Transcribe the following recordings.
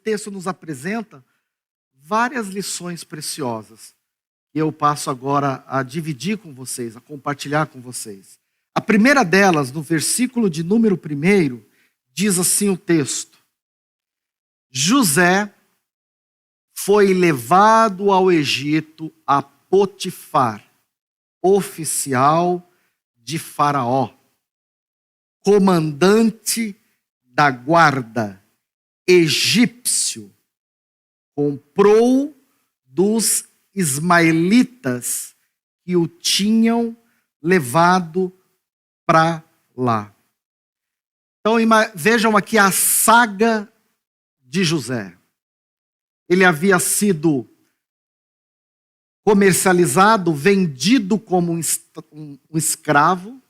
texto nos apresenta várias lições preciosas. E eu passo agora a dividir com vocês, a compartilhar com vocês. A primeira delas, no versículo de número 1, diz assim o texto: José foi levado ao Egito a Potifar, oficial de Faraó, comandante da guarda, egípcio, comprou dos ismaelitas que o tinham levado para lá. Então vejam aqui a saga de José. Ele havia sido comercializado, vendido como um escravo.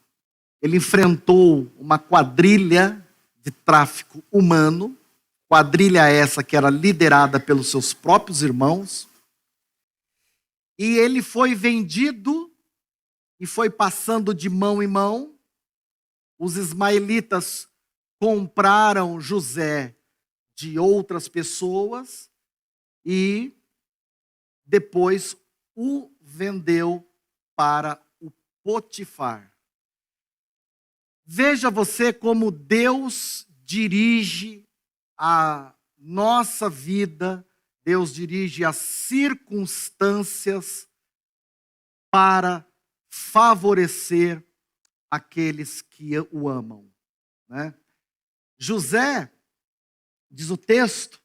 Ele enfrentou uma quadrilha de tráfico humano, quadrilha essa que era liderada pelos seus próprios irmãos. E ele foi vendido e foi passando de mão em mão. Os ismaelitas compraram José de outras pessoas e depois o vendeu para o Potifar. Veja você como Deus dirige a nossa vida, Deus dirige as circunstâncias para favorecer aqueles que o amam, né? José, diz o texto,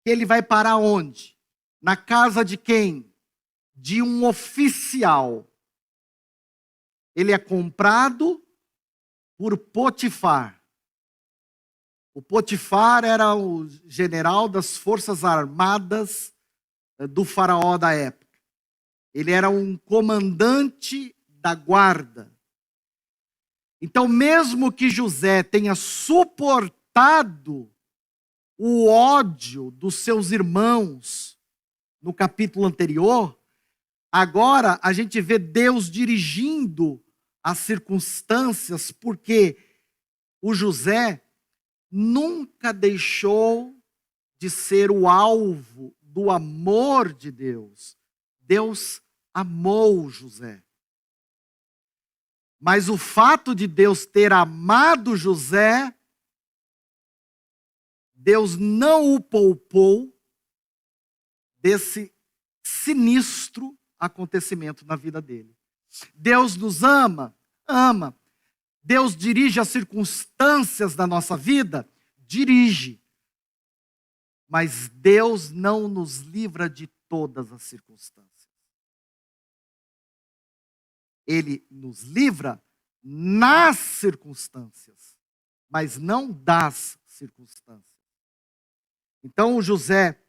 que ele vai parar onde? Na casa de quem? De um oficial. Ele é comprado por Potifar. O Potifar era o general das forças armadas do faraó da época. Ele era um comandante da guarda. Então, mesmo que José tenha suportado o ódio dos seus irmãos no capítulo anterior, agora a gente vê Deus dirigindo as circunstâncias, porque o José nunca deixou de ser o alvo do amor de Deus. Deus amou José. Mas o fato de Deus ter amado José, Deus não o poupou desse sinistro acontecimento na vida dele. Deus nos ama, ama. Deus dirige as circunstâncias da nossa vida, dirige. Mas Deus não nos livra de todas as circunstâncias. Ele nos livra nas circunstâncias, mas não das circunstâncias. Então o José,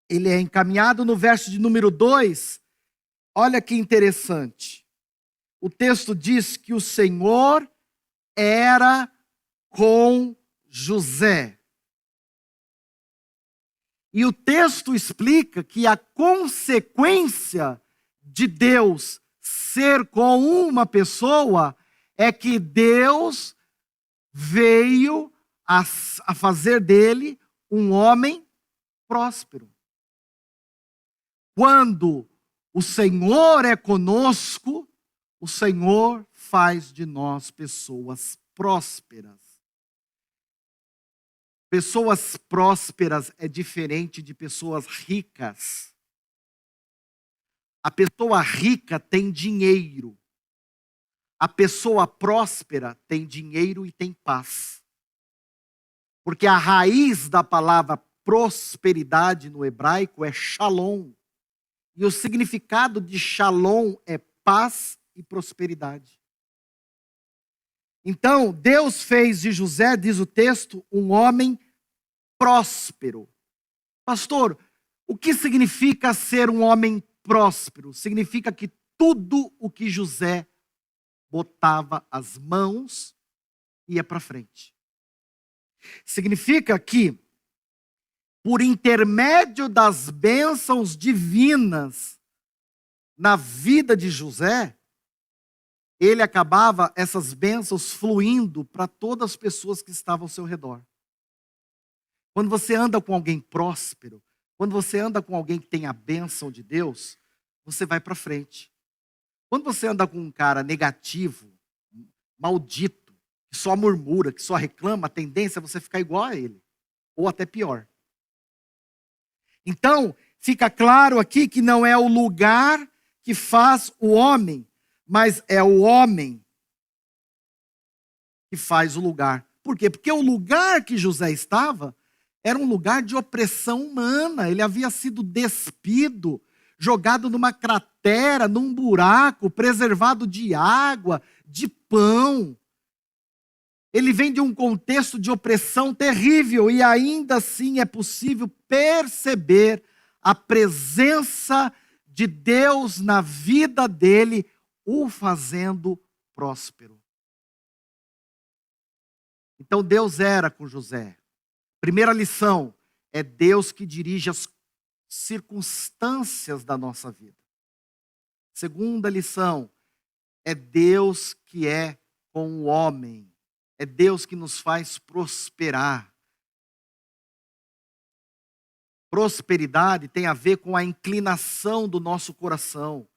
ele é encaminhado no verso de número 2. Olha que interessante. O texto diz que o Senhor era com José. E o texto explica que a consequência de Deus ser com uma pessoa é que Deus veio a fazer dele um homem próspero. Quando o Senhor é conosco, o Senhor faz de nós pessoas prósperas. Pessoas prósperas é diferente de pessoas ricas. A pessoa rica tem dinheiro. A pessoa próspera tem dinheiro e tem paz. Porque a raiz da palavra prosperidade no hebraico é shalom. E o significado de shalom é paz e prosperidade. Então, Deus fez de José, diz o texto, um homem próspero. Pastor, o que significa ser um homem próspero? Significa que tudo o que José botava as mãos ia para frente. Significa que, por intermédio das bênçãos divinas na vida de José, ele acabava, essas bênçãos, fluindo para todas as pessoas que estavam ao seu redor. Quando você anda com alguém próspero, quando você anda com alguém que tem a bênção de Deus, você vai para frente. Quando você anda com um cara negativo, maldito, que só murmura, que só reclama, a tendência é você ficar igual a ele, ou até pior. Então, fica claro aqui que não é o lugar que faz o homem, mas é o homem que faz o lugar. Por quê? Porque o lugar que José estava era um lugar de opressão humana. Ele havia sido despido, jogado numa cratera, num buraco, preservado de água, de pão. Ele vem de um contexto de opressão terrível e ainda assim é possível perceber a presença de Deus na vida dele, o fazendo próspero. Então Deus era com José. Primeira lição, é Deus que dirige as circunstâncias da nossa vida. Segunda lição, é Deus que é com o homem. É Deus que nos faz prosperar. Prosperidade tem a ver com a inclinação do nosso coração.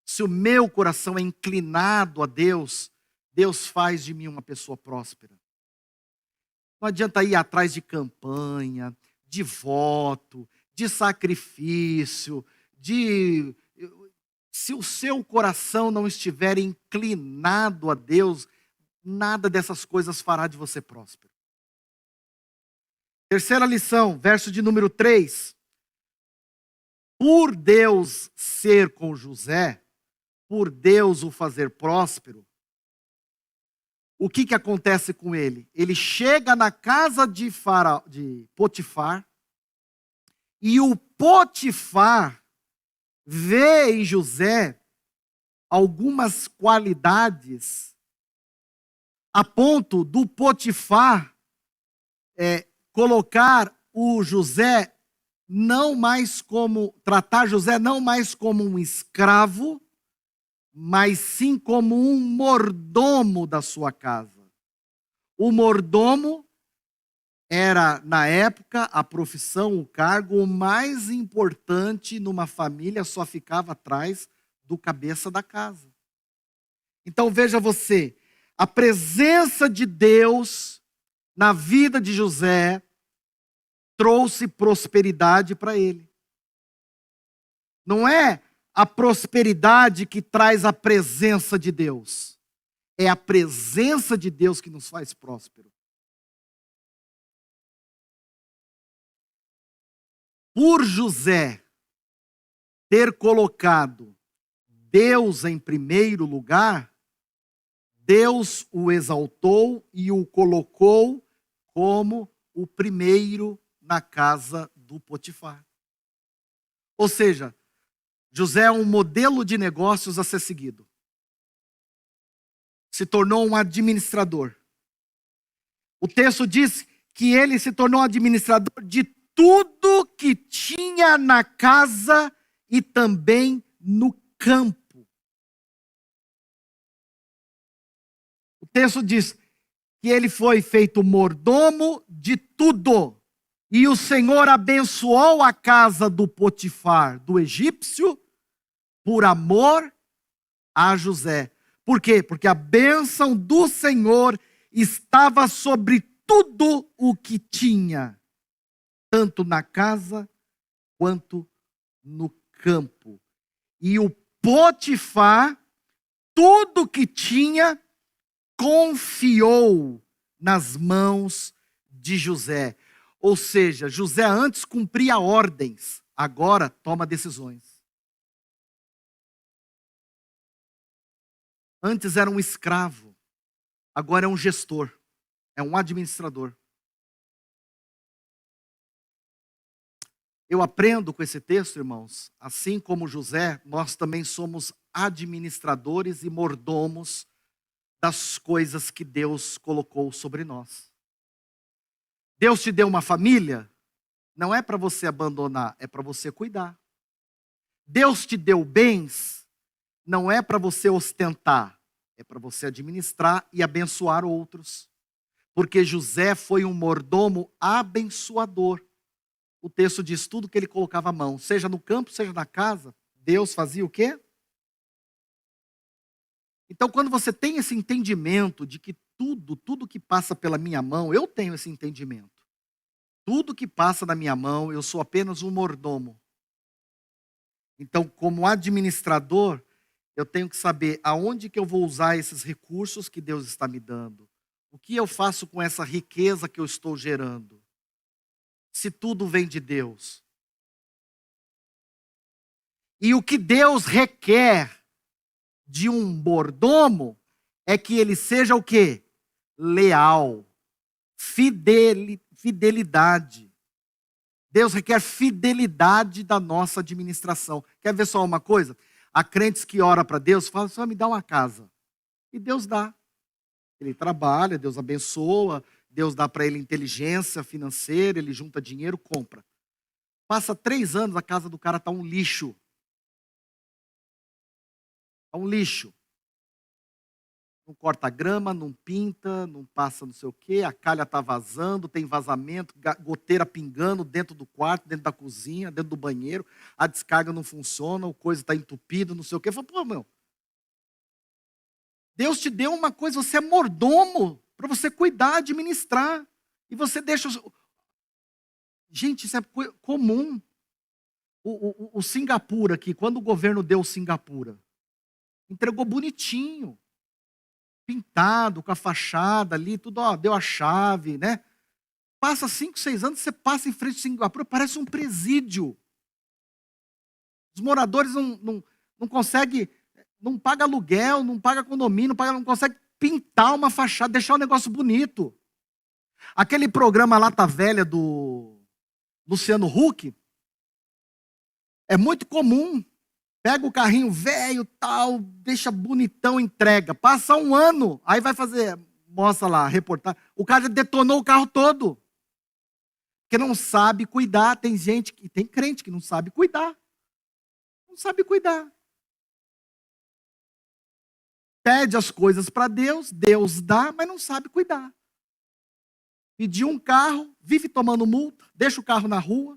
Se o meu coração é inclinado a Deus, Deus faz de mim uma pessoa próspera. Não adianta ir atrás de campanha, de voto, de sacrifício, se o seu coração não estiver inclinado a Deus, nada dessas coisas fará de você próspero. Terceira lição, verso de número 3. Por Deus ser com José, por Deus o fazer próspero, o que acontece com ele? Ele chega na casa de Potifar, e o Potifar vê em José algumas qualidades, a ponto do Potifar colocar o José tratar José não mais como um escravo, mas sim como um mordomo da sua casa. O mordomo era, na época, a profissão, o cargo mais importante numa família, só ficava atrás do cabeça da casa. Então veja você, a presença de Deus na vida de José trouxe prosperidade para ele. Não é a prosperidade que traz a presença de Deus. É a presença de Deus que nos faz próspero. Por José ter colocado Deus em primeiro lugar, Deus o exaltou e o colocou como o primeiro na casa do Potifar. Ou seja, José é um modelo de negócios a ser seguido. Se tornou um administrador. O texto diz que ele se tornou administrador de tudo que tinha na casa e também no campo. O texto diz que ele foi feito mordomo de tudo. E o Senhor abençoou a casa do Potifar, do egípcio, por amor a José. Por quê? Porque a bênção do Senhor estava sobre tudo o que tinha, tanto na casa quanto no campo. E o Potifar, tudo que tinha, confiou nas mãos de José. Ou seja, José antes cumpria ordens, agora toma decisões. Antes era um escravo, agora é um gestor, é um administrador. Eu aprendo com esse texto, irmãos, assim como José, nós também somos administradores e mordomos das coisas que Deus colocou sobre nós. Deus te deu uma família, não é para você abandonar, é para você cuidar. Deus te deu bens, não é para você ostentar, é para você administrar e abençoar outros. porque José foi um mordomo abençoador. O texto diz tudo que ele colocava a mão, seja no campo, seja na casa, Deus fazia o quê? Então, quando você tem esse entendimento de que tudo que passa pela minha mão, eu tenho esse entendimento. Tudo que passa na minha mão, eu sou apenas um mordomo. Então, como administrador, eu tenho que saber aonde que eu vou usar esses recursos que Deus está me dando. O que eu faço com essa riqueza que eu estou gerando? Se tudo vem de Deus. E o que Deus requer de um mordomo é que ele seja o quê? Leal. Fidelidade. Deus requer fidelidade da nossa administração. Quer ver só uma coisa? Há crentes que oram para Deus, falam, Senhor, me dá uma casa. E Deus dá. Ele trabalha, Deus abençoa, Deus dá para ele inteligência financeira, ele junta dinheiro, compra. Passa 3 anos, a casa do cara está um lixo. Está um lixo. Não corta grama, não pinta, não passa não sei o quê, a calha está vazando, tem vazamento, goteira pingando dentro do quarto, dentro da cozinha, dentro do banheiro, a descarga não funciona, o coisa está entupido, não sei o quê. Fala, pô, meu, Deus te deu uma coisa, você é mordomo, para você cuidar, administrar, e você deixa... Gente, isso é comum. O Singapura aqui, quando o governo deu Singapura, entregou bonitinho. Pintado, com a fachada ali, tudo, ó, deu a chave, né? Passa 5, 6 anos, você passa em frente de Singapura, parece um presídio. Os moradores não conseguem, não pagam aluguel, não pagam condomínio, não conseguem pintar uma fachada, deixar um negócio bonito. Aquele programa Lata Velha do Luciano Huck é muito comum. Pega o carrinho velho, tal, deixa bonitão, entrega. Passa 1 ano, aí vai fazer, mostra lá, reportar. O cara detonou o carro todo. Porque não sabe cuidar. Tem gente, tem crente que não sabe cuidar. Não sabe cuidar. Pede as coisas para Deus, Deus dá, mas não sabe cuidar. Pediu um carro, vive tomando multa, deixa o carro na rua,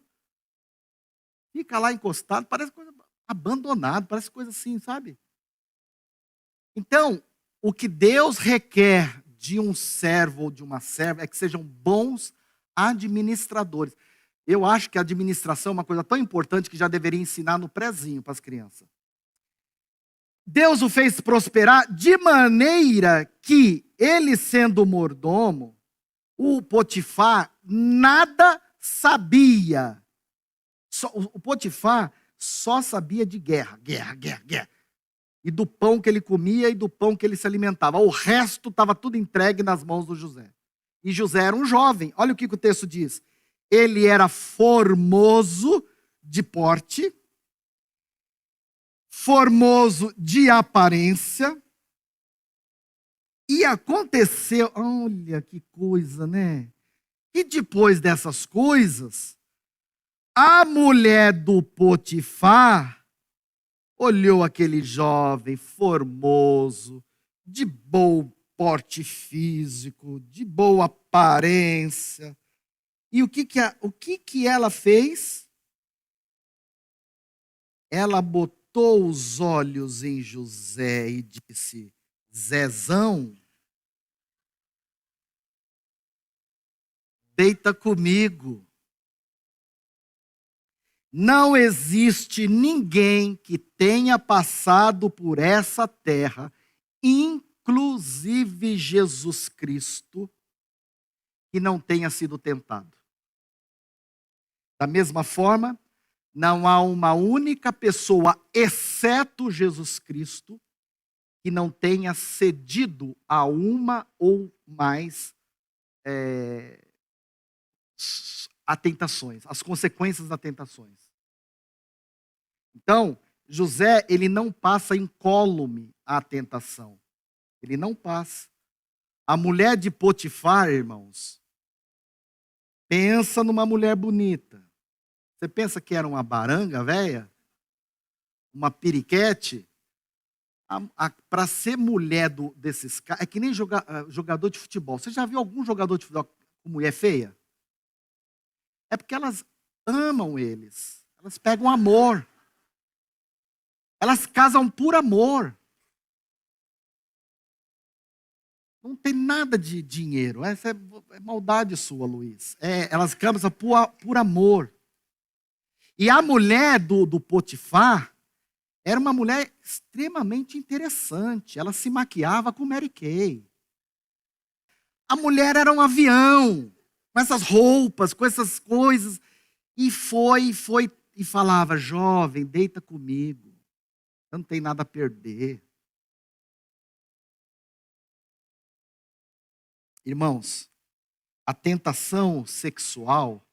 fica lá encostado, parece coisa abandonado, parece coisa assim, sabe? Então, o que Deus requer de um servo ou de uma serva é que sejam bons administradores. Eu acho que a administração é uma coisa tão importante que já deveria ensinar no prézinho para as crianças. Deus o fez prosperar de maneira que ele, sendo mordomo, o Potifar nada sabia. O Potifar só sabia de guerra. E do pão que ele comia e do pão que ele se alimentava. O resto estava tudo entregue nas mãos do José. E José era um jovem. Olha o que o texto diz. Ele era formoso de porte, formoso de aparência. E aconteceu, olha que coisa, né? E depois dessas coisas, a mulher do Potifar olhou aquele jovem formoso, de bom porte físico, de boa aparência. E o que ela fez? Ela botou os olhos em José e disse: Zezão, deita comigo. Não existe ninguém que tenha passado por essa terra, inclusive Jesus Cristo, que não tenha sido tentado. Da mesma forma, não há uma única pessoa, exceto Jesus Cristo, que não tenha cedido a uma ou mais a tentações, as consequências das tentações. Então, José, ele não passa incólume à tentação. Ele não passa. A mulher de Potifar, irmãos, pensa numa mulher bonita. Você pensa que era uma baranga velha? Uma periquete? Para ser mulher desses caras, é que nem jogador de futebol. Você já viu algum jogador de futebol com mulher feia? É porque elas amam eles. Elas pegam amor. Elas casam por amor. Não tem nada de dinheiro. Essa é maldade sua, Luiz. Elas casam por amor. E a mulher do Potifar era uma mulher extremamente interessante. Ela se maquiava com Mary Kay. A mulher era um avião, com essas roupas, com essas coisas. E foi, e falava: jovem, deita comigo. Não tem nada a perder. Irmãos, a tentação sexual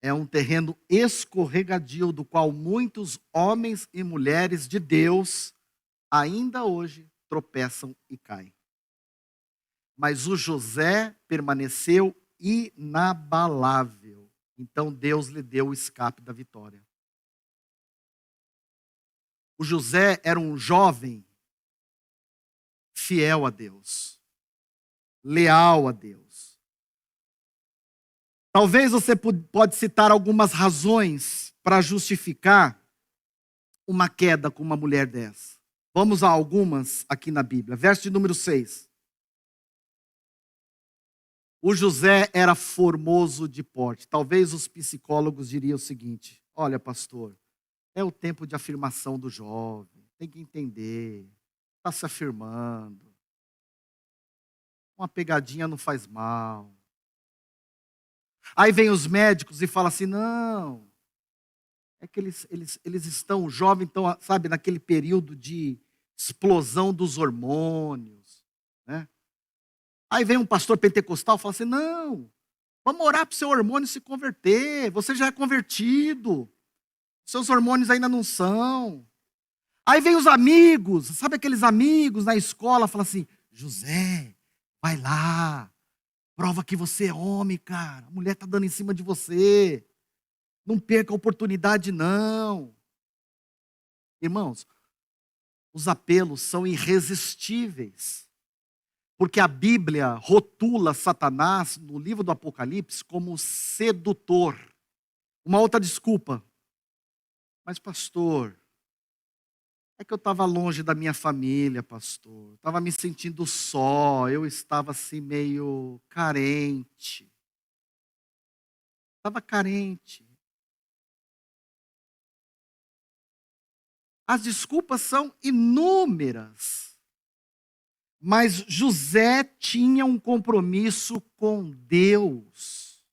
é um terreno escorregadio do qual muitos homens e mulheres de Deus ainda hoje tropeçam e caem. Mas o José permaneceu inabalável. Então Deus lhe deu o escape da vitória. O José era um jovem fiel a Deus, leal a Deus. Talvez você pode citar algumas razões para justificar uma queda com uma mulher dessa. Vamos a algumas aqui na Bíblia. Verso de número 6. O José era formoso de porte. Talvez os psicólogos diriam o seguinte: olha, pastor, é o tempo de afirmação do jovem. Tem que entender. Está se afirmando. Uma pegadinha não faz mal. Aí vem os médicos e falam assim: não, é que eles estão, o jovem estão, sabe, naquele período de explosão dos hormônios, né? Aí vem um pastor pentecostal e fala assim: não, vamos orar para o seu hormônio se converter, você já é convertido, seus hormônios ainda não são. Aí vem os amigos, sabe aqueles amigos na escola, falam assim: José, vai lá, prova que você é homem, cara. A mulher está dando em cima de você. Não perca a oportunidade, não. Irmãos, os apelos são irresistíveis. Porque a Bíblia rotula Satanás, no livro do Apocalipse, como sedutor. Uma outra desculpa. Mas, pastor, é que eu estava longe da minha família, pastor. Estava me sentindo só. Eu estava assim meio carente. Estava carente. As desculpas são inúmeras. Mas José tinha um compromisso com Deus.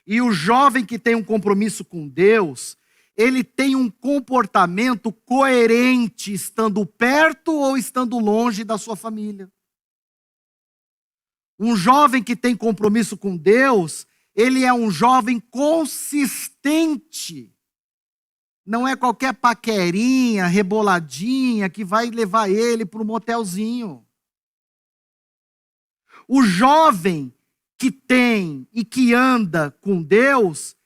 E o jovem que tem um compromisso com Deus, ele tem um comportamento coerente, estando perto ou estando longe da sua família. Um jovem que tem compromisso com Deus, ele é um jovem consistente. Não é qualquer paquerinha, reboladinha que vai levar ele para um motelzinho. O jovem que tem e que anda com Deus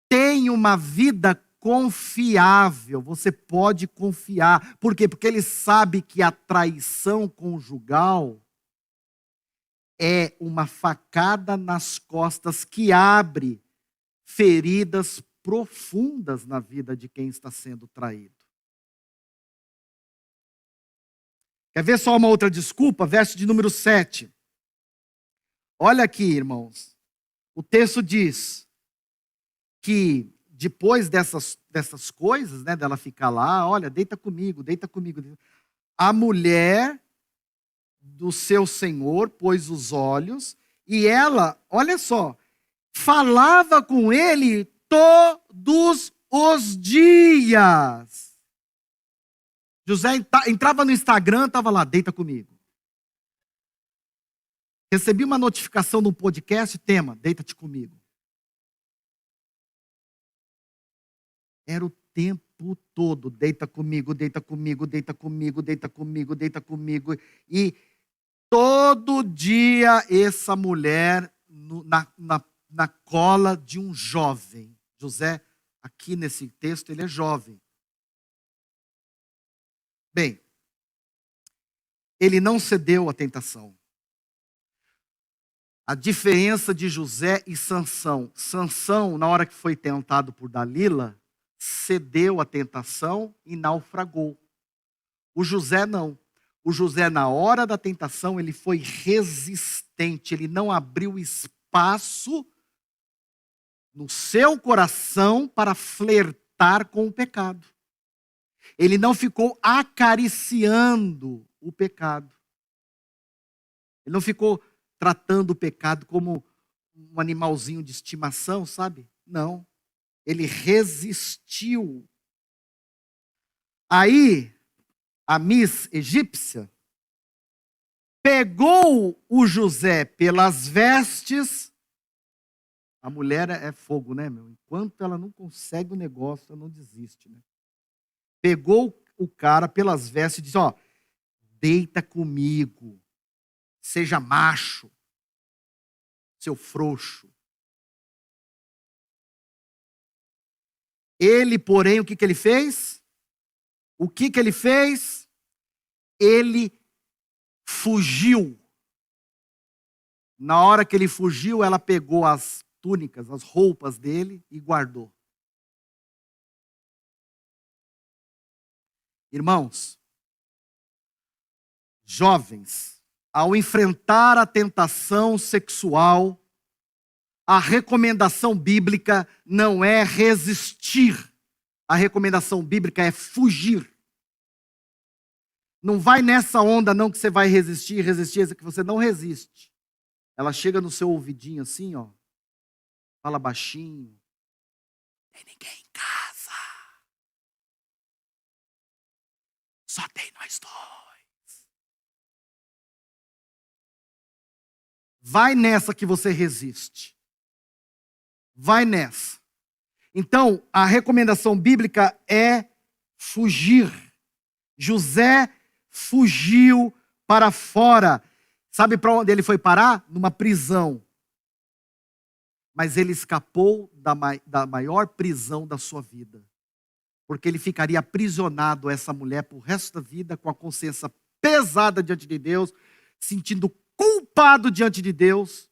tem uma vida confiável. Você pode confiar. Por quê? Porque ele sabe que a traição conjugal é uma facada nas costas que abre feridas profundas na vida de quem está sendo traído. Quer ver só uma outra desculpa? Verso de número 7. Olha aqui, irmãos. O texto diz que depois dessas coisas, né, dela ficar lá, olha, deita comigo, deita comigo. A mulher do seu senhor pôs os olhos e ela, olha só, falava com ele todos os dias. José entrava no Instagram, estava lá, deita comigo. Recebi uma notificação no podcast, tema, deita-te comigo. Era o tempo todo, deita comigo, deita comigo, deita comigo, deita comigo, deita comigo. E todo dia essa mulher na cola de um jovem. José, aqui nesse texto, ele é jovem. Bem, ele não cedeu à tentação. A diferença de José e Sansão. Sansão, na hora que foi tentado por Dalila, cedeu à tentação e naufragou. O José não. O José, na hora da tentação, ele foi resistente. Ele não abriu espaço no seu coração para flertar com o pecado. Ele não ficou acariciando o pecado. Ele não ficou tratando o pecado como um animalzinho de estimação, sabe? Não. Ele resistiu. Aí, a Miss egípcia pegou o José pelas vestes. A mulher é fogo, né, meu? Enquanto ela não consegue o negócio, ela não desiste, né? Pegou o cara pelas vestes e disse: ó, deita comigo. Seja macho, seu frouxo. Ele, porém, o que ele fez? O que ele fez? Ele fugiu. Na hora que ele fugiu, ela pegou as túnicas, as roupas dele e guardou. Irmãos, jovens, ao enfrentar a tentação sexual, a recomendação bíblica não é resistir. A recomendação bíblica é fugir. Não vai nessa onda não que você vai resistir, essa que você não resiste. Ela chega no seu ouvidinho assim, ó. Fala baixinho. Tem ninguém em casa. Só tem nós dois. Vai nessa que você resiste. Vai nessa. Então, a recomendação bíblica é fugir. José fugiu para fora. Sabe para onde ele foi parar? Numa prisão. Mas ele escapou da maior prisão da sua vida. Porque ele ficaria aprisionado a essa mulher por resto da vida, com a consciência pesada diante de Deus, sentindo culpado diante de Deus,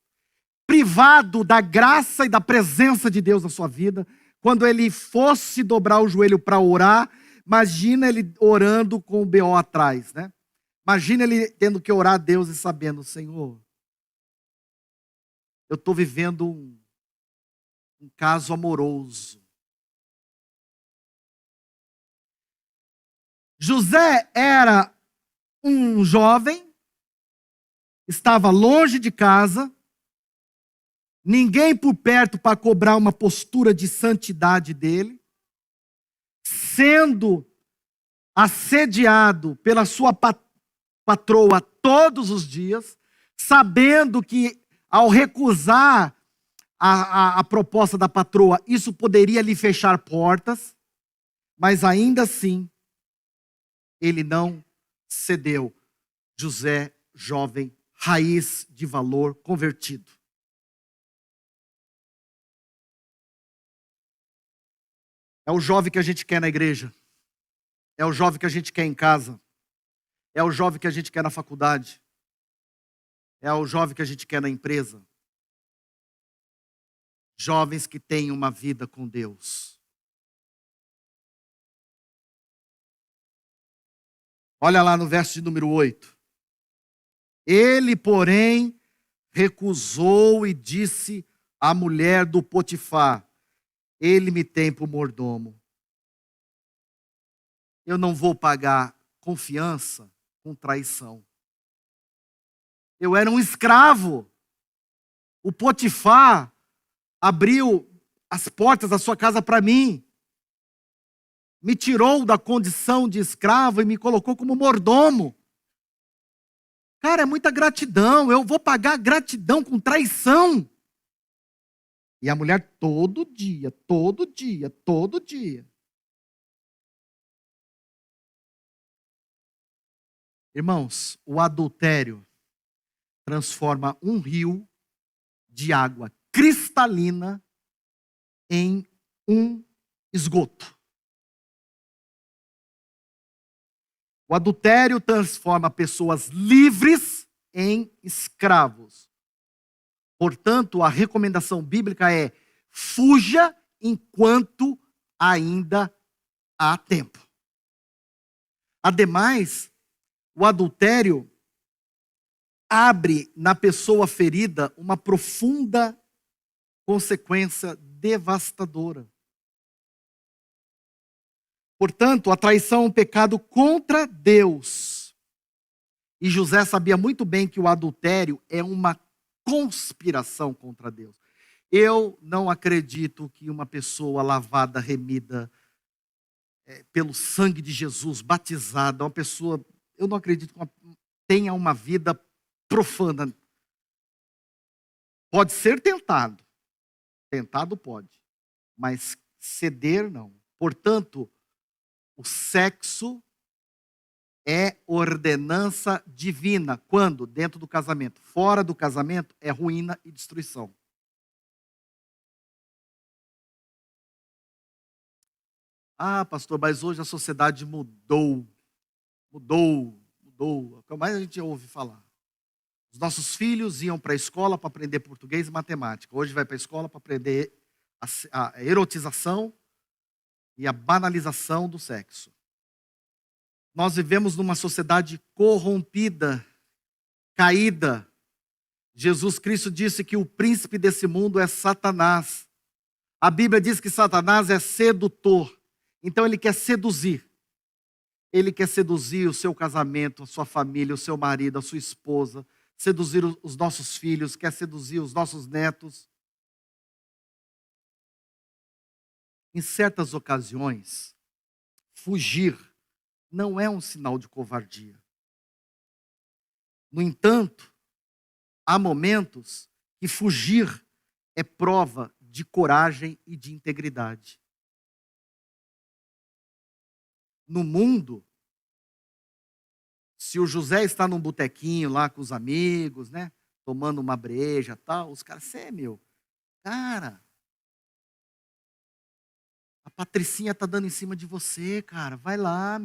privado da graça e da presença de Deus na sua vida. Quando ele fosse dobrar o joelho para orar, imagina ele orando com o BO atrás, né? Imagina ele tendo que orar a Deus e sabendo: Senhor, eu estou vivendo um caso amoroso. José era um jovem, estava longe de casa, ninguém por perto para cobrar uma postura de santidade dele, sendo assediado pela sua patroa todos os dias, sabendo que ao recusar a proposta da patroa, isso poderia lhe fechar portas, mas ainda assim, ele não cedeu. José, jovem, raiz de valor, convertido. É o jovem que a gente quer na igreja. É o jovem que a gente quer em casa. É o jovem que a gente quer na faculdade. É o jovem que a gente quer na empresa. Jovens que têm uma vida com Deus. Olha lá no verso de número 8. Ele, porém, recusou e disse à mulher do Potifar: ele me tem por mordomo. Eu não vou pagar confiança com traição. Eu era um escravo. O Potifar abriu as portas da sua casa para mim. Me tirou da condição de escravo e me colocou como mordomo. Cara, é muita gratidão. Eu vou pagar gratidão com traição. E a mulher todo dia. Irmãos, o adultério transforma um rio de água cristalina em um esgoto. O adultério transforma pessoas livres em escravos. Portanto, a recomendação bíblica é: fuja enquanto ainda há tempo. Ademais, o adultério abre na pessoa ferida uma profunda consequência devastadora. Portanto, a traição é um pecado contra Deus. E José sabia muito bem que o adultério é uma conspiração contra Deus. Eu não acredito que uma pessoa lavada, remida pelo sangue de Jesus, batizada, uma pessoa, eu não acredito que tenha uma vida profana. Pode ser tentado. Tentado pode. Mas ceder, não. Portanto, o sexo é ordenança divina. Quando? Dentro do casamento. Fora do casamento é ruína e destruição. Ah, pastor, mas hoje a sociedade mudou. Mudou. É o que mais a gente ouve falar. Os nossos filhos iam para a escola para aprender português e matemática. Hoje vai para a escola para aprender a erotização e a banalização do sexo. Nós vivemos numa sociedade corrompida, caída. Jesus Cristo disse que o príncipe desse mundo é Satanás. A Bíblia diz que Satanás é sedutor. Então ele quer seduzir. Ele quer seduzir o seu casamento, a sua família, o seu marido, a sua esposa, seduzir os nossos filhos, quer seduzir os nossos netos. Em certas ocasiões, fugir não é um sinal de covardia. No entanto, há momentos que fugir é prova de coragem e de integridade. No mundo, se o José está num botequinho lá com os amigos, né, tomando uma breja, tal, os caras, cara, a Patricinha tá dando em cima de você, cara, vai lá,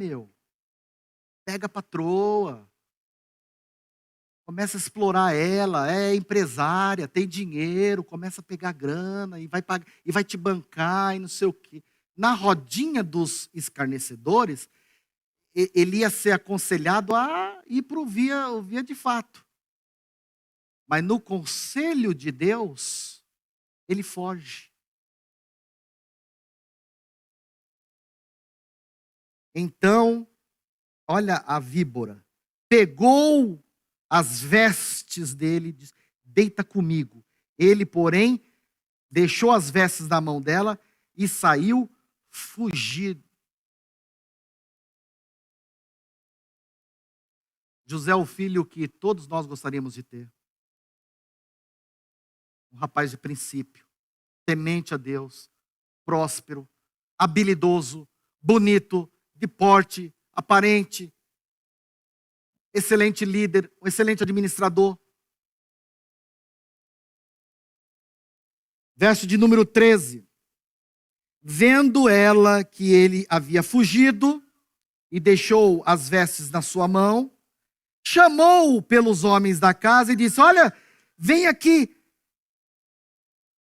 pega a patroa, começa a explorar ela, é empresária, tem dinheiro, começa a pegar grana e vai te bancar e não sei o quê. Na rodinha dos escarnecedores, ele ia ser aconselhado a ir para o via de fato. Mas no conselho de Deus, ele foge. Então, olha a víbora. Pegou as vestes dele e disse: deita comigo. Ele, porém, deixou as vestes na mão dela e saiu fugido. José é o filho que todos nós gostaríamos de ter. Um rapaz de princípio, temente a Deus, próspero, habilidoso, bonito, de porte, aparente, excelente líder, um excelente administrador. Verso de número 13. Vendo ela que ele havia fugido e deixou as vestes na sua mão, chamou-o pelos homens da casa e disse: olha, vem aqui,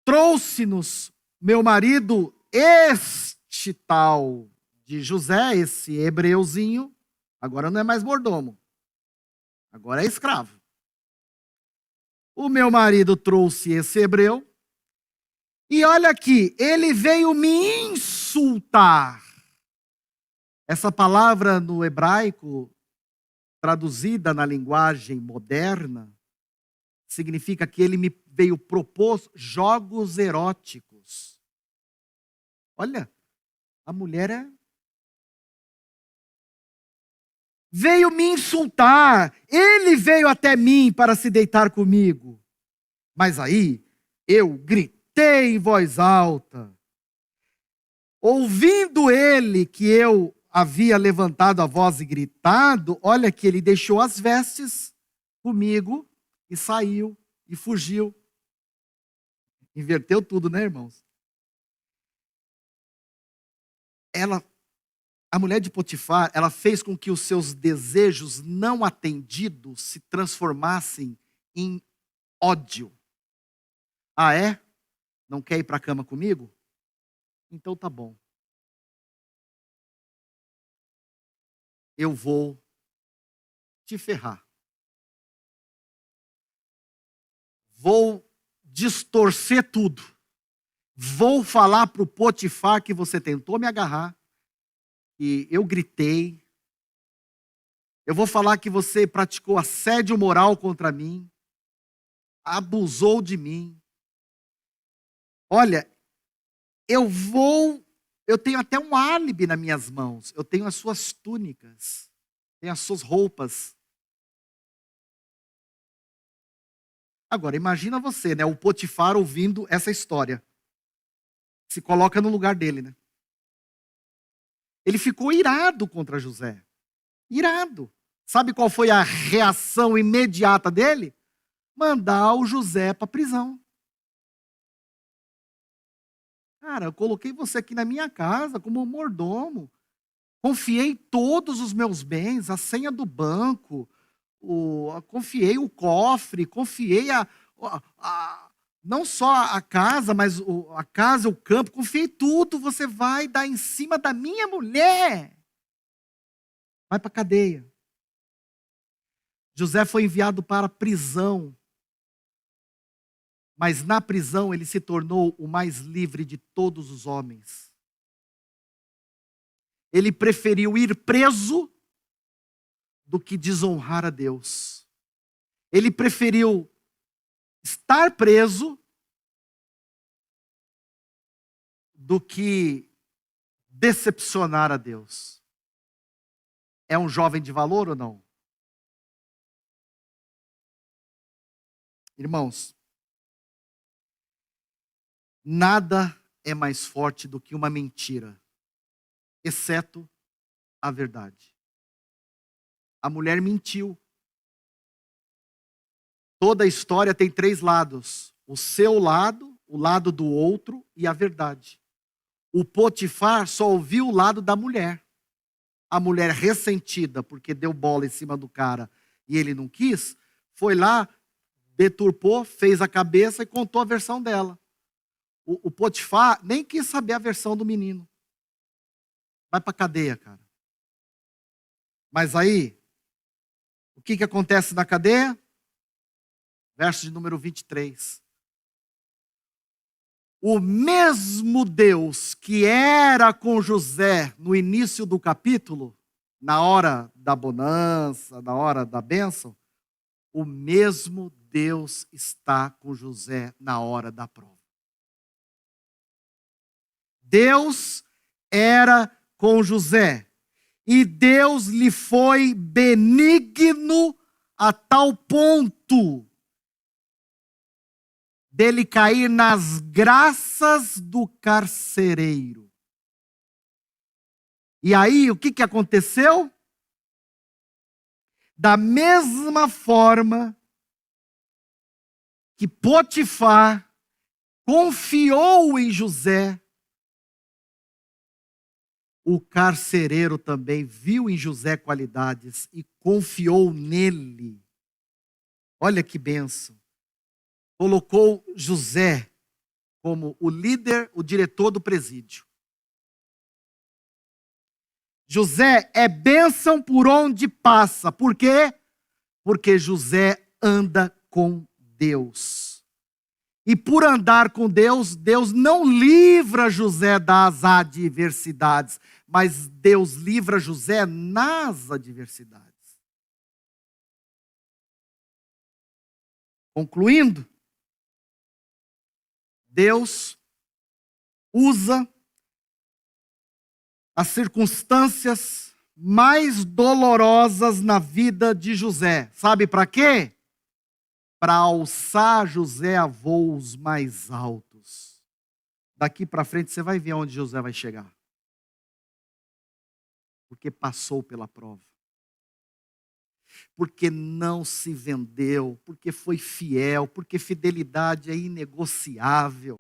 trouxe-nos meu marido, este tal de José, esse hebreuzinho, agora não é mais mordomo, agora é escravo. O meu marido trouxe esse hebreu, e olha aqui, ele veio me insultar. Essa palavra no hebraico, traduzida na linguagem moderna, significa que ele me veio propor jogos eróticos. Olha, a mulher veio me insultar, ele veio até mim para se deitar comigo. Mas aí eu gritei em voz alta. Ouvindo ele que eu havia levantado a voz e gritado, olha que ele deixou as vestes comigo e saiu e fugiu. Inverteu tudo, né, irmãos? A mulher de Potifar, ela fez com que os seus desejos não atendidos se transformassem em ódio. Ah, é? Não quer ir para a cama comigo? Então tá bom. Eu vou te ferrar. Vou distorcer tudo. Vou falar para o Potifar que você tentou me agarrar, que eu gritei. Eu vou falar que você praticou assédio moral contra mim, abusou de mim. Olha, eu tenho até um álibi nas minhas mãos. Eu tenho as suas túnicas, tenho as suas roupas. Agora, imagina você, né, o Potifar ouvindo essa história. Se coloca no lugar dele, né? Ele ficou irado contra José. Irado. Sabe qual foi a reação imediata dele? Mandar o José para a prisão. Cara, eu coloquei você aqui na minha casa como mordomo. Confiei todos os meus bens, a senha do banco, confiei o cofre, confiei não só a casa, mas a casa, o campo, confiei tudo. Você vai dar em cima da minha mulher. Vai para a cadeia. José foi enviado para a prisão. Mas na prisão ele se tornou o mais livre de todos os homens. Ele preferiu ir preso do que desonrar a Deus. Ele preferiu estar preso do que decepcionar a Deus. É um jovem de valor ou não? Irmãos, nada é mais forte do que uma mentira, exceto a verdade. A mulher mentiu. Toda a história tem 3 lados: o seu lado, o lado do outro e a verdade. O Potifar só ouviu o lado da mulher. A mulher ressentida porque deu bola em cima do cara e ele não quis, foi lá, deturpou, fez a cabeça e contou a versão dela. O Potifar nem quis saber a versão do menino. Vai para a cadeia, cara. Mas aí, o que acontece na cadeia? Verso de número 23. O mesmo Deus que era com José no início do capítulo, na hora da bonança, na hora da bênção, o mesmo Deus está com José na hora da prova. Deus era com José e Deus lhe foi benigno a tal ponto dele cair nas graças do carcereiro. E aí, o que aconteceu? Da mesma forma que Potifar confiou em José, o carcereiro também viu em José qualidades e confiou nele. Olha que bênção. Colocou José como o líder, o diretor do presídio. José é bênção por onde passa. Por quê? Porque José anda com Deus. E por andar com Deus, Deus não livra José das adversidades, mas Deus livra José nas adversidades. Concluindo, Deus usa as circunstâncias mais dolorosas na vida de José. Sabe para quê? Para alçar José a voos mais altos. Daqui para frente você vai ver onde José vai chegar. Porque passou pela prova. Porque não se vendeu, porque foi fiel, porque fidelidade é inegociável.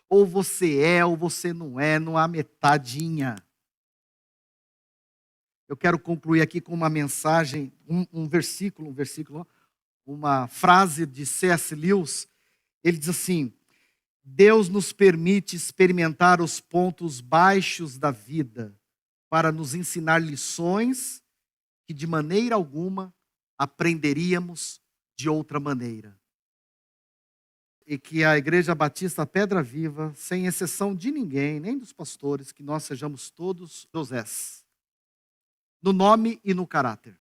Ou você é ou você não é, não há metadinha. Eu quero concluir aqui com uma mensagem, um versículo, uma frase de C.S. Lewis. Ele diz assim: Deus nos permite experimentar os pontos baixos da vida para nos ensinar lições que de maneira alguma aprenderíamos de outra maneira. E que a Igreja Batista Pedra Viva, sem exceção de ninguém, nem dos pastores, que nós sejamos todos Josés, no nome e no caráter.